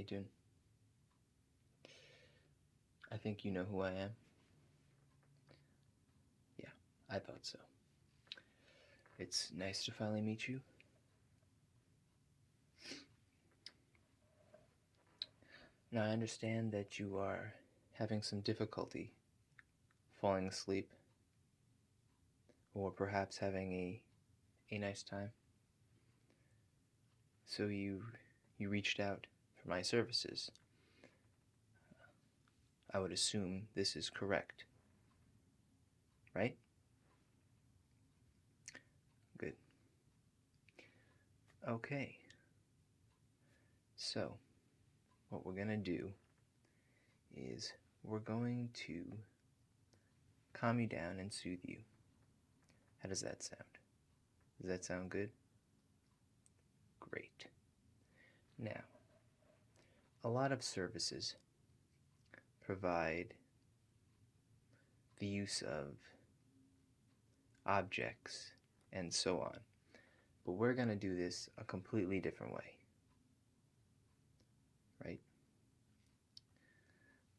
doing? I think you know who I am. Yeah, I thought so. It's nice to finally meet you. Now, I understand that you are having some difficulty falling asleep, or perhaps having a nice time. So you reached out for my services. I would assume this is correct, right? Good. Okay. So, what we're going to do is we're going to calm you down and soothe you. How does that sound? Does that sound good? Great. Now, a lot of services provide the use of objects and so on, but we're going to do this a completely different way, right?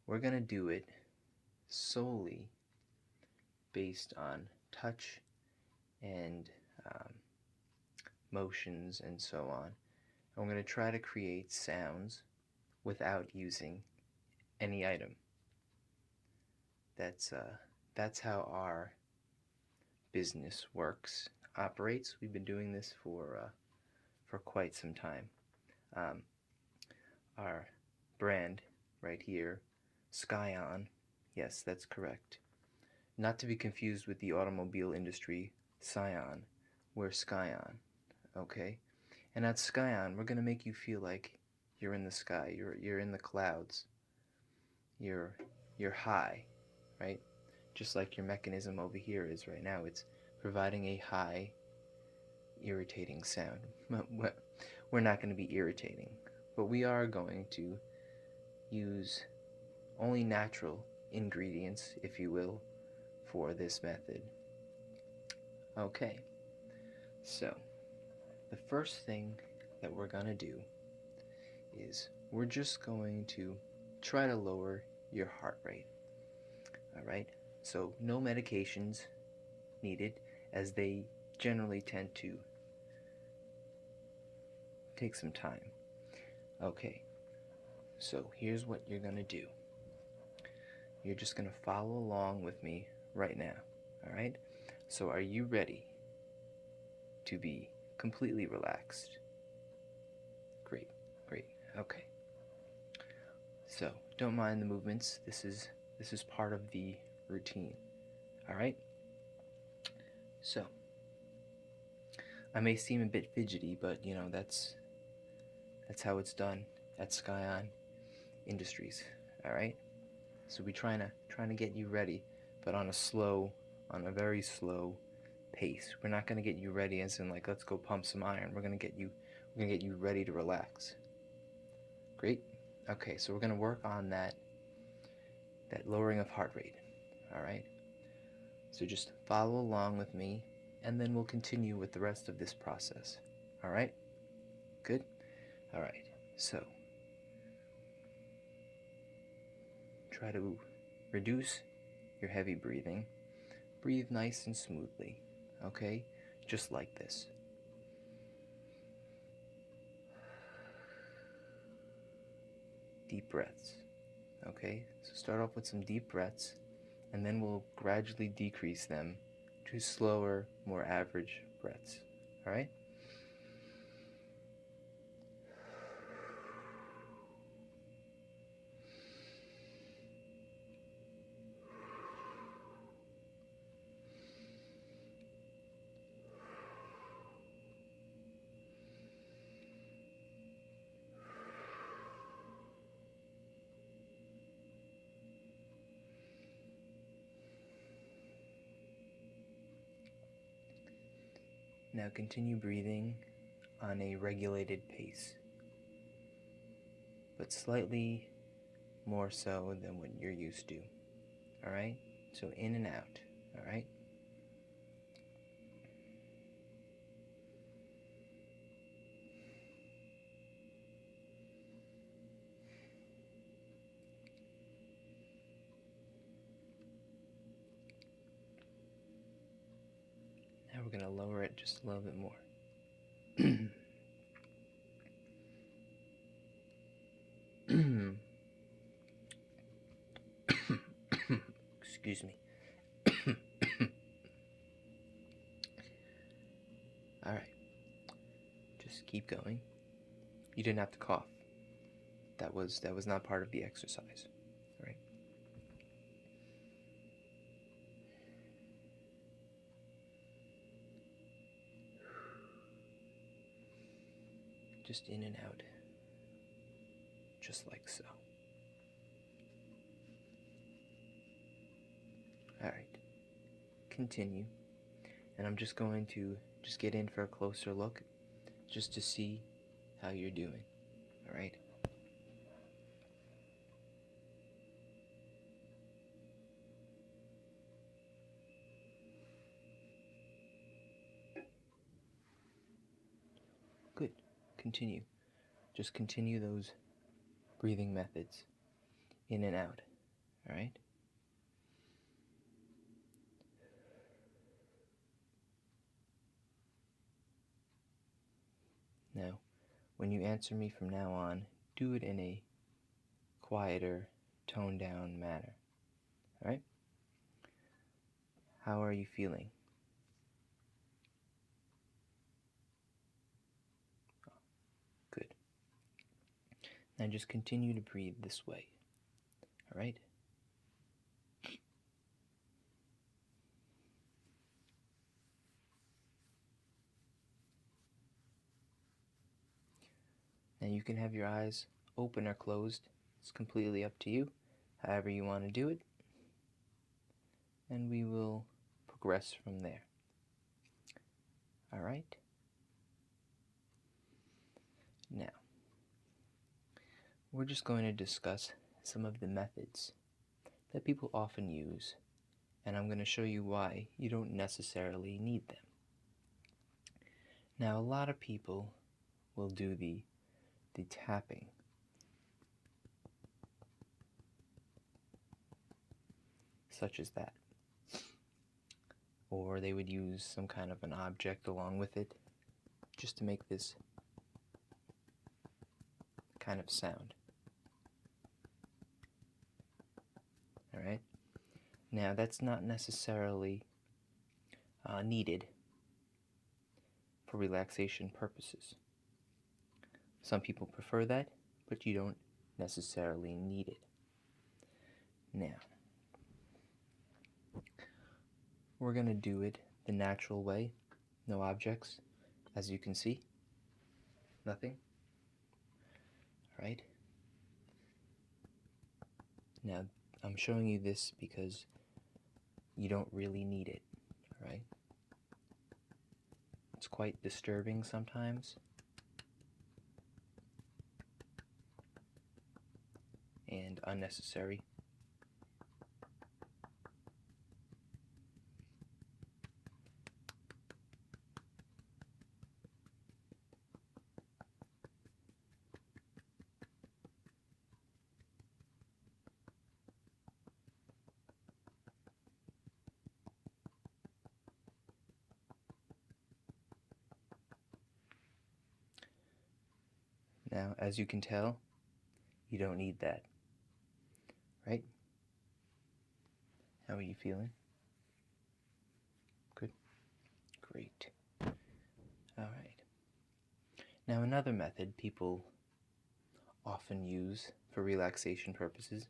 We're going to do it solely based on touch and motions and so on. And we're going to try to create sounds without using any item. That's how our business operates. We've been doing this for quite some time. Our brand right here, SKYON, yes, that's correct. Not to be confused with the automobile industry, SKYON. We're SKYON, okay? And at SKYON, we're gonna make you feel like you're in the sky. You're in the clouds. You're high, right? Just like your mechanism over here is right now. It's providing a high, irritating sound. We're not going to be irritating, but we are going to use only natural ingredients, if you will, for this method. Okay, so the first thing that we're going to do is we're just going to try to lower your heart rate. Alright, so no medications needed, as they generally tend to take some time. Okay, so here's what you're gonna do. You're just gonna follow along with me right now, alright? So are you ready to be completely relaxed? Great, great, okay. So don't mind the movements. This is part of the routine, alright? So I may seem a bit fidgety, but you know, that's how it's done at SKYON Industries, alright? So we're trying to get you ready, but on a very slow pace. We're not gonna get you ready as in like, let's go pump some iron. We're gonna get you ready to relax. Great? Okay, so we're gonna work on that lowering of heart rate. Alright? So just follow along with me, and then we'll continue with the rest of this process. Alright? Good? Alright, so try to reduce your heavy breathing. Breathe nice and smoothly, okay? Just like this. Deep breaths, okay? So start off with some deep breaths, and then we'll gradually decrease them to slower, more average breaths, alright? Now continue breathing on a regulated pace, but slightly more so than what you're used to, alright? So in and out, alright? we're going to lower it just a little bit more. Excuse me. All right. Just keep going. You didn't have to cough. That was not part of the exercise. All right. Just in and out. Just like so. All right. Continue. And I'm just going to get in for a closer look just to see how you're doing. All right. Good. Continue. Just continue those breathing methods in and out. All right? Now, when you answer me from now on, do it in a quieter, toned down manner. All right? How are you feeling? Good. Now just continue to breathe this way. All right? Now you can have your eyes open or closed. It's completely up to you, however you want to do it. And we will progress from there. All right? Now, we're just going to discuss some of the methods that people often use, and I'm going to show you why you don't necessarily need them. Now, a lot of people will do the tapping, such as that, or they would use some kind of an object along with it just to make this kind of sound. All right? Now, that's not necessarily needed for relaxation purposes. Some people prefer that, but you don't necessarily need it. Now, we're going to do it the natural way. No objects, as you can see. Nothing. All right? Now, I'm showing you this because you don't really need it. All right? It's quite disturbing sometimes. And unnecessary. Now, as you can tell, you don't need that. Right? How are you feeling? Good? Great. All right. Now, another method people often use for relaxation purposes,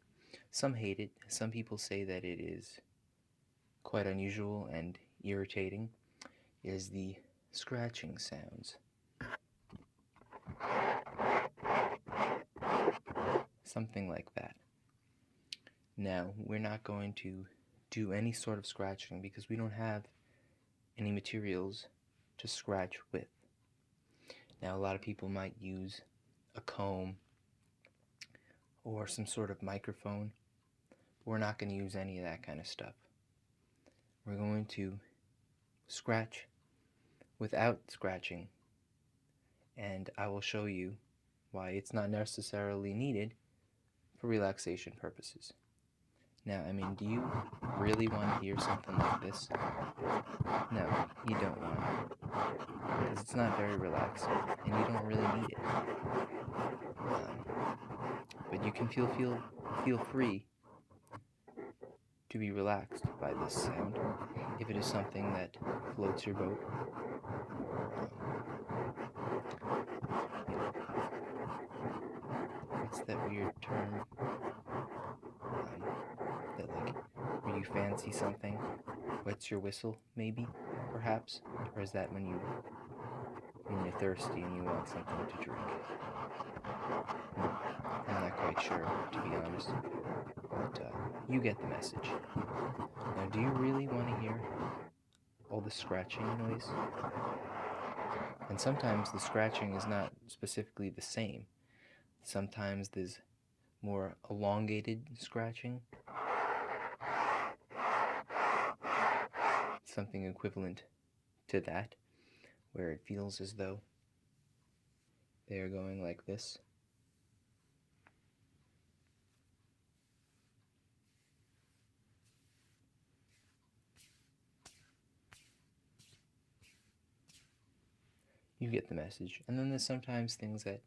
some hate it, some people say that it is quite unusual and irritating, is the scratching sounds. Something like that. Now, we're not going to do any sort of scratching because we don't have any materials to scratch with. Now, a lot of people might use a comb or some sort of microphone. We're not going to use any of that kind of stuff. We're going to scratch without scratching, and I will show you why it's not necessarily needed for relaxation purposes. Now, I mean, do you really want to hear something like this? No, you don't want it, because it's not very relaxing, and you don't really need it. But you can feel free to be relaxed by this sound if it is something that floats your boat. What's that weird term? That like, where you fancy something, wets your whistle, maybe, perhaps? Or is that when you're thirsty and you want something to drink? I'm not quite sure, to be honest, but you get the message. Now, do you really want to hear all the scratching noise? And sometimes the scratching is not specifically the same. Sometimes there's more elongated scratching, something equivalent to that, where it feels as though they are going like this. You get the message. And then there's sometimes things that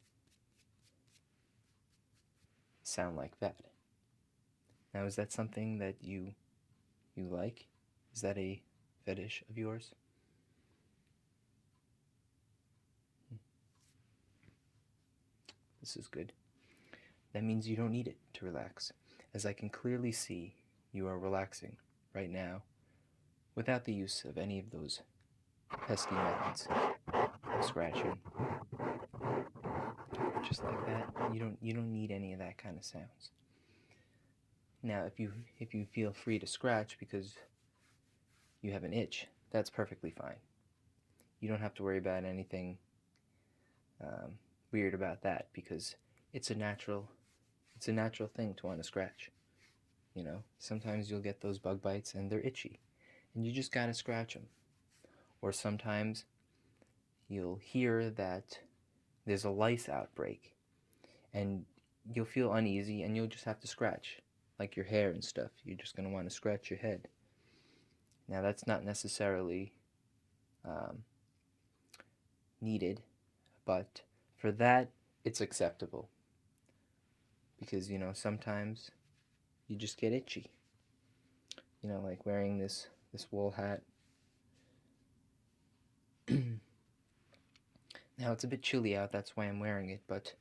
sound like that. Now, is that something that you like? Is that a fetish of yours? This is good. That means you don't need it to relax. As I can clearly see, you are relaxing right now without the use of any of those pesky methods of scratching. Just like that. You don't need any of that kind of sounds. Now, if you feel free to scratch because you have an itch, that's perfectly fine. You don't have to worry about anything weird about that, because it's a natural thing to want to scratch. You know, sometimes you'll get those bug bites and they're itchy, and you just gotta scratch them. Or sometimes you'll hear that there's a lice outbreak, and you'll feel uneasy, and you'll just have to scratch, like your hair and stuff. You're just gonna want to scratch your head. Now, that's not necessarily needed, but for that, it's acceptable. Because, sometimes you just get itchy. Like wearing this wool hat. Now, it's a bit chilly out, that's why I'm wearing it, but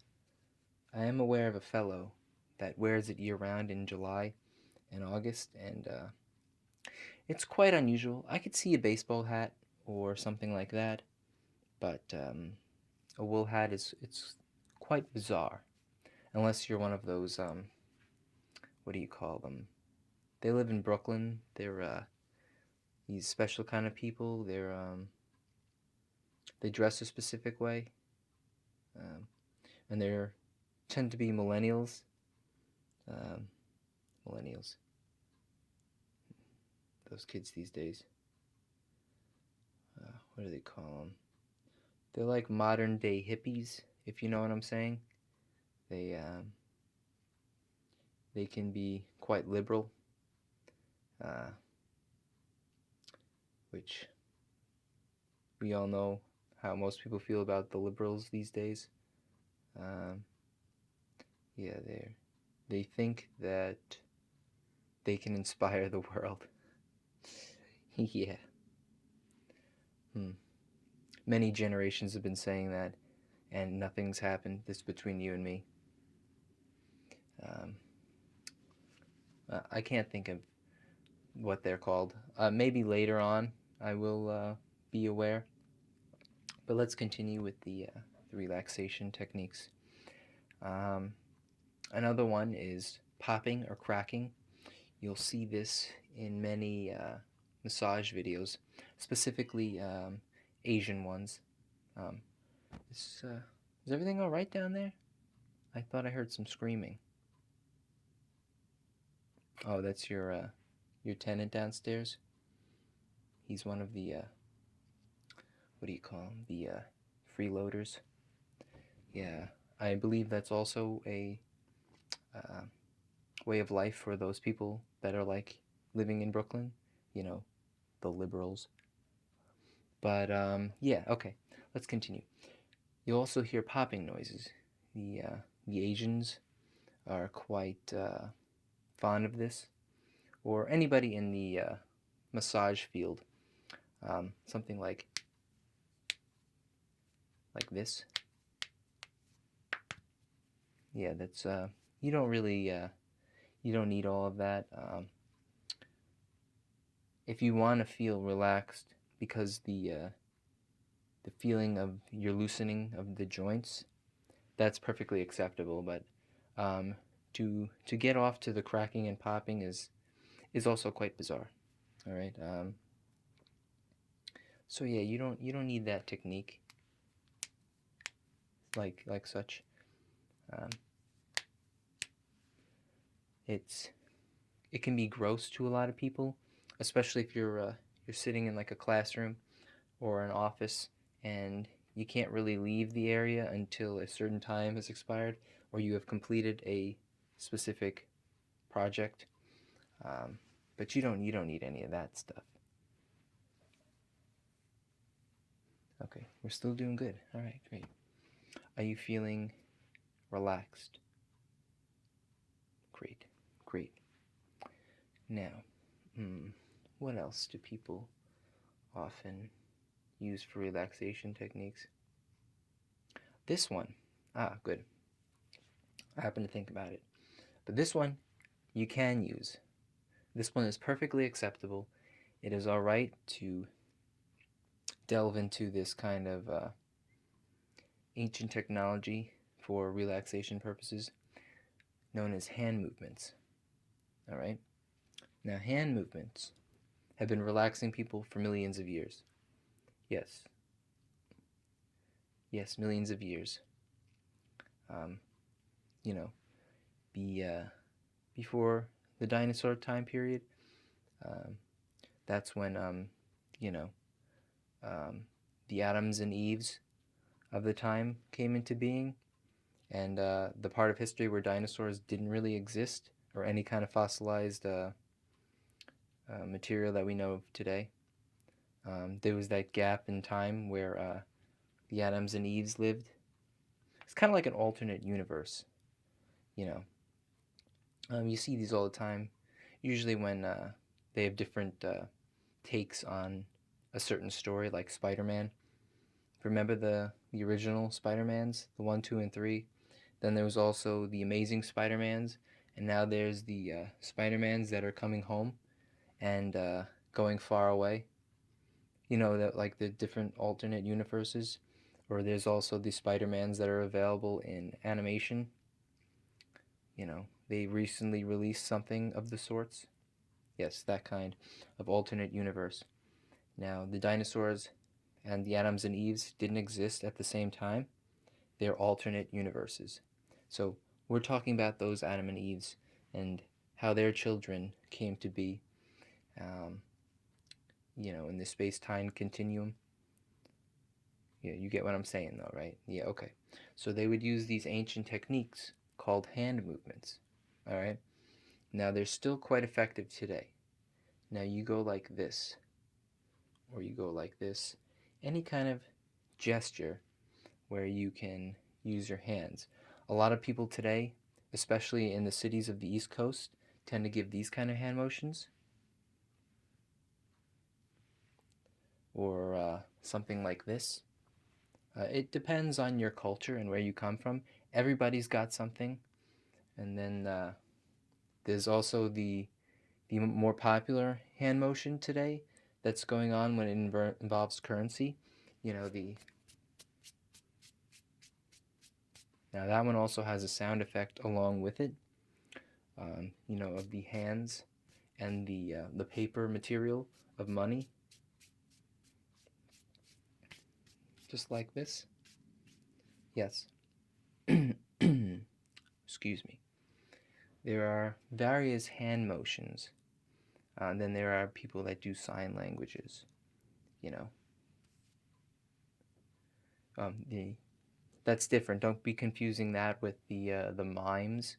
I am aware of a fellow that wears it year-round in July and August, and it's quite unusual. I could see a baseball hat or something like that, but a wool hat it's quite bizarre. Unless you're one of those, what do you call them? They live in Brooklyn. They're these special kind of people. They dress a specific way, and they tend to be millennials. Millennials. Those kids these days. What do they call them? They're like modern day hippies, if you know what I'm saying. They can be quite liberal, which we all know how most people feel about the liberals these days. Yeah, they think that they can inspire the world. Yeah. Many generations have been saying that, and nothing's happened. This is between you and me. I can't think of what they're called. Maybe later on I will be aware. But let's continue with the relaxation techniques. Another one is popping or cracking. You'll see this in many massage videos, specifically Asian ones. Is everything all right down there? I thought I heard some screaming. Oh, that's your tenant downstairs? He's one of the, what do you call them? The freeloaders. Yeah, I believe that's also a way of life for those people that are like living in Brooklyn, you know, the liberals. But yeah, okay, let's continue. You'll also hear popping noises. The uh, the Asians are quite fond of this, or anybody in the massage field. Something like this. Yeah, that's you don't really you don't need all of that. If you want to feel relaxed, because the feeling of your loosening of the joints, that's perfectly acceptable. But to get off to the cracking and popping is also quite bizarre. All right. So yeah, you don't need that technique like such. Um, it's it can be gross to a lot of people, especially if you're sitting in like a classroom or an office and you can't really leave the area until a certain time has expired or you have completed a specific project. Um, but you don't need any of that stuff. Okay, we're still doing good. All right, great. Are you feeling relaxed? Great, great. Now, what else do people often use for relaxation techniques? This one. Ah, good. I happen to think about it. But this one you can use. This one is perfectly acceptable. It is all right to delve into this kind of ancient technology for relaxation purposes known as hand movements. All right? Now, hand movements have been relaxing people for millions of years. Yes. Yes, millions of years. Um, you know, before the dinosaur time period, um, that's when, you know, um, the Adams and Eves of the time came into being, and the part of history where dinosaurs didn't really exist or any kind of fossilized material that we know of today. There was that gap in time where the Adams and Eves lived. It's kind of like an alternate universe, you know. You see these all the time, usually when they have different takes on a certain story, like Spider-Man. Remember the original Spider-Mans, the 1, 2, and 3? Then there was also the Amazing Spider-Mans, and now there's the Spider-Mans that are coming home and going far away. You know, that like the different alternate universes, or there's also the Spider-Mans that are available in animation. You know, they recently released something of the sorts. Yes, that kind of alternate universe. Now, the dinosaurs and the Adams and Eves didn't exist at the same time. They're alternate universes. So we're talking about those Adam and Eves and how their children came to be, um, in the space-time continuum. Yeah, you get what I'm saying though, right? Yeah, okay. So they would use these ancient techniques called hand movements. All right? Now they're still quite effective today. Now you go like this, or you go like this. Any kind of gesture where you can use your hands. A lot of people today, especially in the cities of the East Coast, tend to give these kind of hand motions, or something like this. It depends on your culture and where you come from. Everybody's got something. And then there's also the more popular hand motion today that's going on when it involves currency. You know, the now that one also has a sound effect along with it. Of the hands and the paper material of money, just like this. Yes. Excuse me. There are various hand motions. And then there are people that do sign languages. You know, the that's different. Don't be confusing that with the mimes.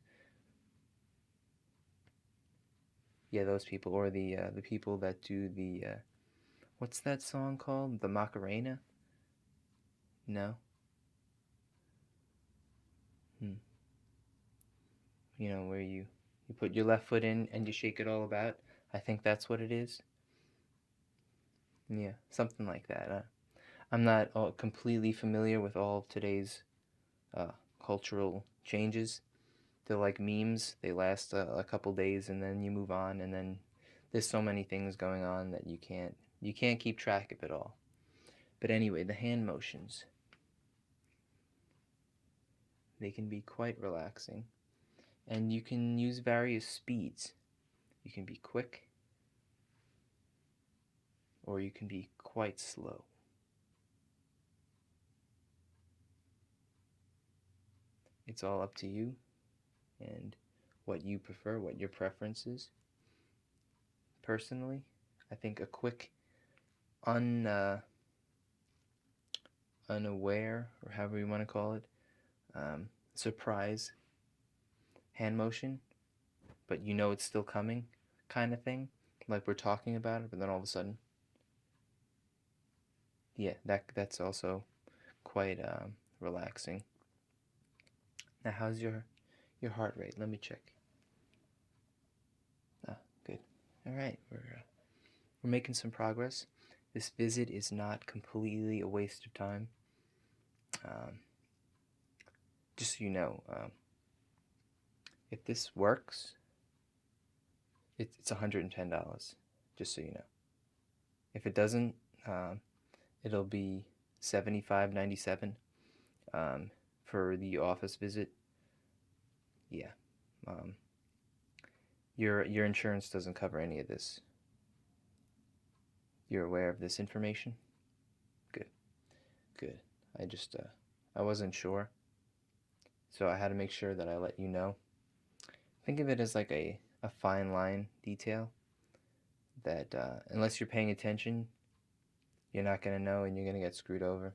Yeah, those people, or the people that do the what's that song called? The Macarena? No. Hmm. You know, where you put your left foot in and you shake it all about. I think that's what it is. Yeah, something like that. I'm not completely familiar with all of today's uh, cultural changes. They're like memes. They last a couple days and then you move on, and then there's so many things going on that you can't keep track of it all. But anyway, the hand motions, they can be quite relaxing, and you can use various speeds. You can be quick, or you can be quite slow. It's all up to you and what you prefer, what your preference is. Personally, I think a quick, unaware, or however you want to call it, surprise hand motion, but you know it's still coming, kind of thing. Like we're talking about it, but then all of a sudden, yeah, that's also quite relaxing. Now, how's your heart rate? Let me check. Ah, good. All right, we're making some progress. This visit is not completely a waste of time. Um, just so you know, if this works, it's $110. Just so you know. If it doesn't, um, it'll be $75.97 for the office visit. Yeah, um, your insurance doesn't cover any of this. You're aware of this information? Good, good. I just I wasn't sure, so I had to make sure that I let you know. Think of it as like a fine line detail that unless you're paying attention, you're not gonna know and you're gonna get screwed over.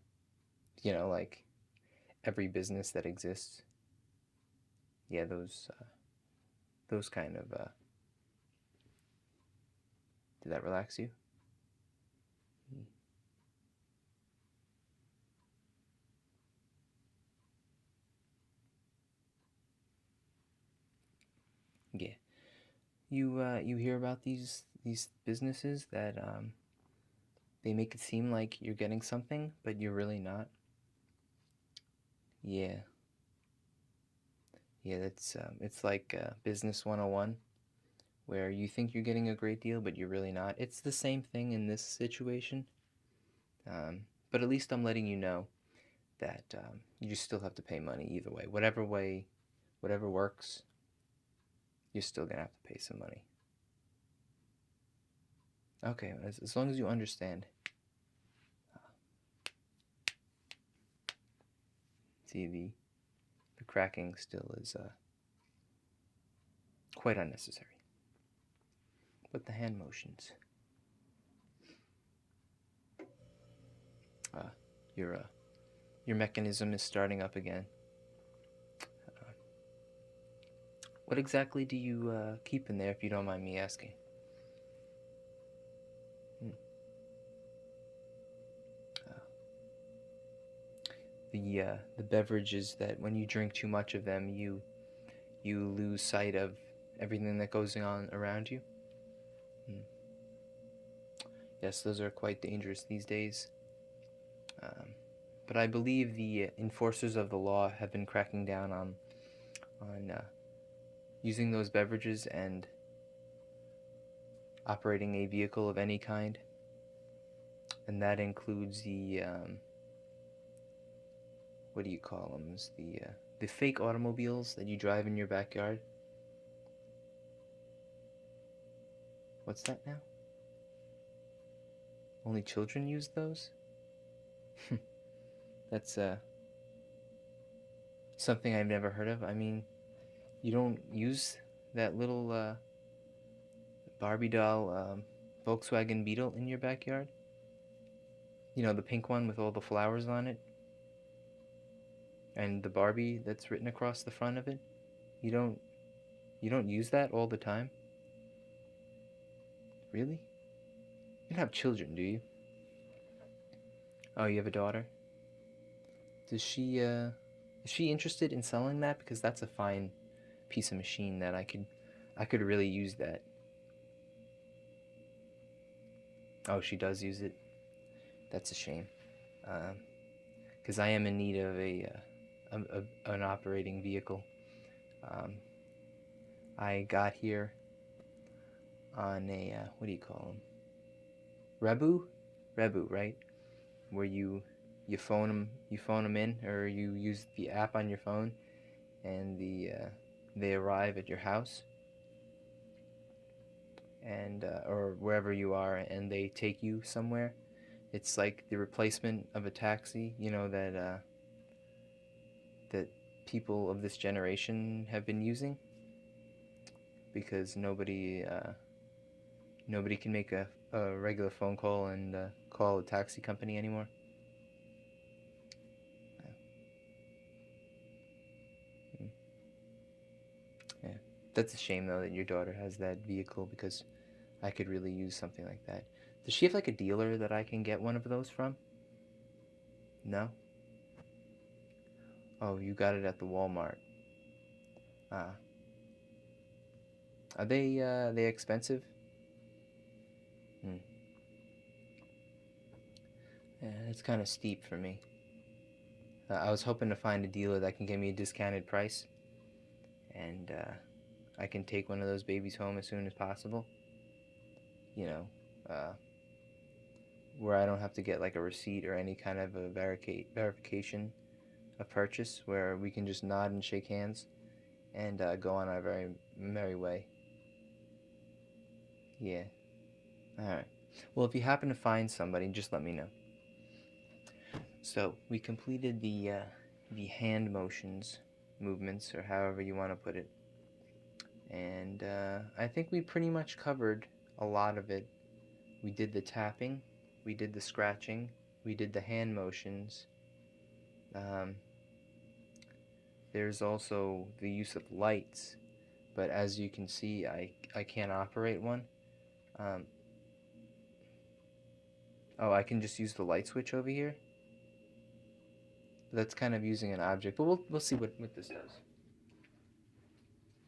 You know, like every business that exists. Yeah, those kind of. Did that relax you? Yeah. You hear about these businesses that they make it seem like you're getting something, but you're really not. Yeah. Yeah, that's it's like business 101, where you think you're getting a great deal, but you're really not. It's the same thing in this situation. But at least I'm letting you know that you just still have to pay money either way. Whatever works, you're still gonna have to pay some money. Okay, as long as you understand. See, the cracking still is quite unnecessary. But the hand motions, uh, your uh, your mechanism is starting up again. Uh, what exactly do you keep in there, if you don't mind me asking? Hmm. Uh, the beverages that when you drink too much of them, you lose sight of everything that goes on around you. Hmm. Yes, those are quite dangerous these days. Um, but I believe the enforcers of the law have been cracking down on using those beverages and operating a vehicle of any kind, and that includes the what do you call them? The fake automobiles that you drive in your backyard. What's that now? Only children use those? That's something I've never heard of. I mean, you don't use that little Barbie doll Volkswagen Beetle in your backyard? You know, the pink one with all the flowers on it? And the Barbie that's written across the front of it? You don't you don't use that all the time? Really? You don't have children, do you? Oh, you have a daughter? Is she interested in selling that? Because that's a fine piece of machine that I could really use that. Oh, she does use it? That's a shame. Because I am in need of an operating vehicle. I got here on a, what do you call them? Rebu, right? Where you phone them in, or you use the app on your phone, and they arrive at your house, and or wherever you are, and they take you somewhere. It's like the replacement of a taxi, that people of this generation have been using, because nobody can make a regular phone call and call a taxi company anymore. Yeah. That's a shame, though, that your daughter has that vehicle, because I could really use something like that. Does she have like a dealer that I can get one of those from? No? Oh, you got it at the Walmart. Ah. Are they expensive? Hmm. Yeah, it's kind of steep for me. I was hoping to find a dealer that can give me a discounted price, and I can take one of those babies home as soon as possible. You know, uh, where I don't have to get like a receipt or any kind of a verification of purchase, where we can just nod and shake hands and go on our very merry way. Yeah. All right. Well, if you happen to find somebody, just let me know. So we completed the hand movements, or however you want to put it, and I think we pretty much covered a lot of it. We did the tapping, we did the scratching, we did the hand motions. Um, there's also the use of lights, but as you can see, I can't operate one. Um, oh, I can just use the light switch over here. That's kind of using an object, but we'll see what this does.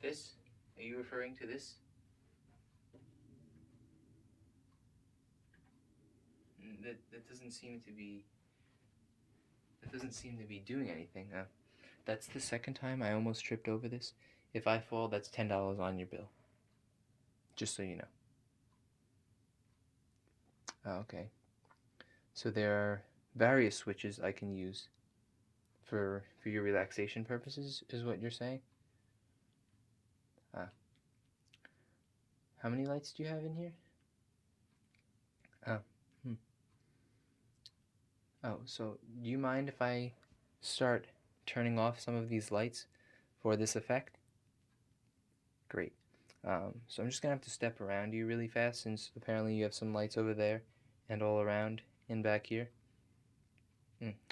This? Are you referring to this? That doesn't seem to be. That doesn't seem to be doing anything. That's the second time I almost tripped over this. If I fall, that's $10 on your bill. Just so you know. Oh, okay. So there are various switches I can use for your relaxation purposes, is what you're saying? Ah. How many lights do you have in here? Oh. Hmm. Oh, so do you mind if I start turning off some of these lights for this effect? Great. So I'm just gonna have to step around you really fast, since apparently you have some lights over there and all around and back here.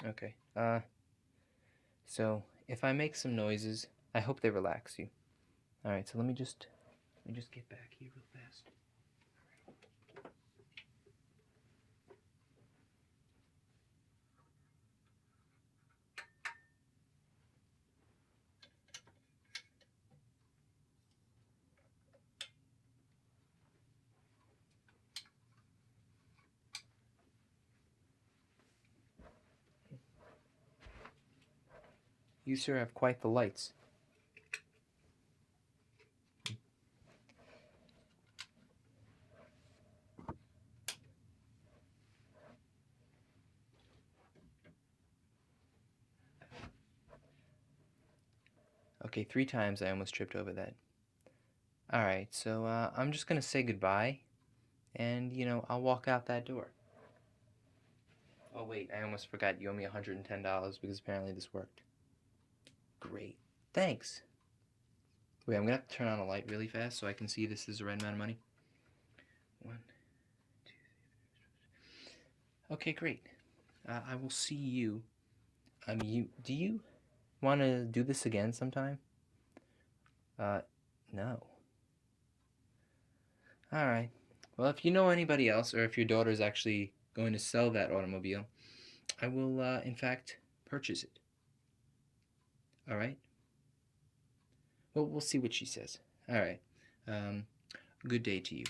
Okay. So if I make some noises, I hope they relax you. All right. So let me just get back here real fast. You, sir, have quite the lights. Okay, 3 times I almost tripped over that. All right. So I'm just gonna say goodbye, and I'll walk out that door. Oh wait, I almost forgot. You owe me $110 because apparently this worked. Great. Thanks. Wait, I'm gonna have to turn on a light really fast so I can see this is the right amount of money. 1, 2, 3. Okay, great. I will see you. Do you want to do this again sometime? No. All right. Well, if you know anybody else, or if your daughter is actually going to sell that automobile, I will, in fact, purchase it. All right? Well, we'll see what she says. All right. Good day to you.